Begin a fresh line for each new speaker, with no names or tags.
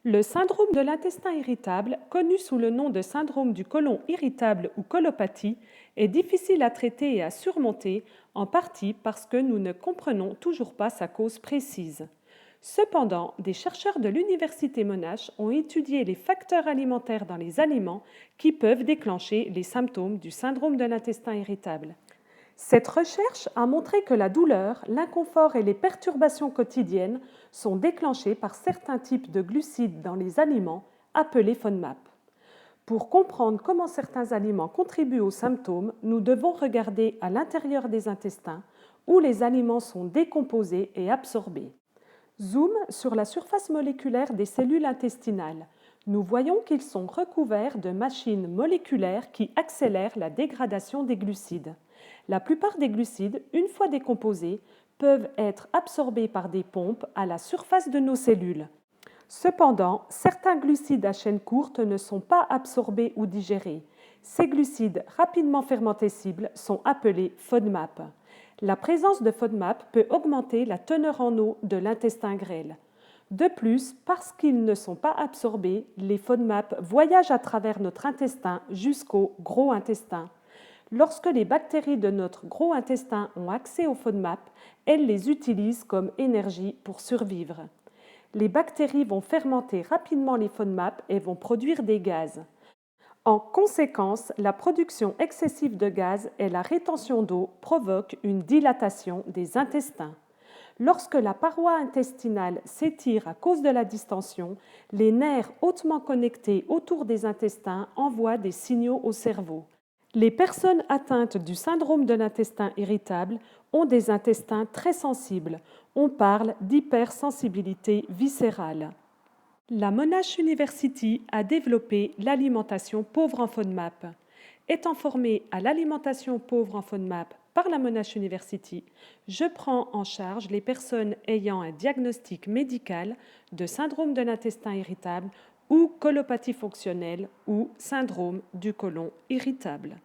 Le syndrome de l'intestin irritable, connu sous le nom de syndrome du côlon irritable ou colopathie, est difficile à traiter et à surmonter, en partie parce que nous ne comprenons toujours pas sa cause précise. Cependant, des chercheurs de l'Université Monash ont étudié les facteurs alimentaires dans les aliments qui peuvent déclencher les symptômes du syndrome de l'intestin irritable. Cette recherche a montré que la douleur, l'inconfort et les perturbations quotidiennes sont déclenchées par certains types de glucides dans les aliments appelés FODMAP. Pour comprendre comment certains aliments contribuent aux symptômes, nous devons regarder à l'intérieur des intestins où les aliments sont décomposés et absorbés. Zoom sur la surface moléculaire des cellules intestinales. Nous voyons qu'ils sont recouverts de machines moléculaires qui accélèrent la dégradation des glucides. La plupart des glucides, une fois décomposés, peuvent être absorbés par des pompes à la surface de nos cellules. Cependant, certains glucides à chaîne courte ne sont pas absorbés ou digérés. Ces glucides rapidement fermentescibles sont appelés FODMAP. La présence de FODMAP peut augmenter la teneur en eau de l'intestin grêle. De plus, parce qu'ils ne sont pas absorbés, les FODMAP voyagent à travers notre intestin jusqu'au gros intestin. Lorsque les bactéries de notre gros intestin ont accès aux FODMAP, elles les utilisent comme énergie pour survivre. Les bactéries vont fermenter rapidement les FODMAP et vont produire des gaz. En conséquence, la production excessive de gaz et la rétention d'eau provoquent une dilatation des intestins. Lorsque la paroi intestinale s'étire à cause de la distension, les nerfs hautement connectés autour des intestins envoient des signaux au cerveau. Les personnes atteintes du syndrome de l'intestin irritable ont des intestins très sensibles. On parle d'hypersensibilité viscérale. La Monash University a développé l'alimentation pauvre en FODMAP. Étant formée à l'alimentation pauvre en FODMAP par la Monash University, je prends en charge les personnes ayant un diagnostic médical de syndrome de l'intestin irritable ou colopathie fonctionnelle ou syndrome du côlon irritable.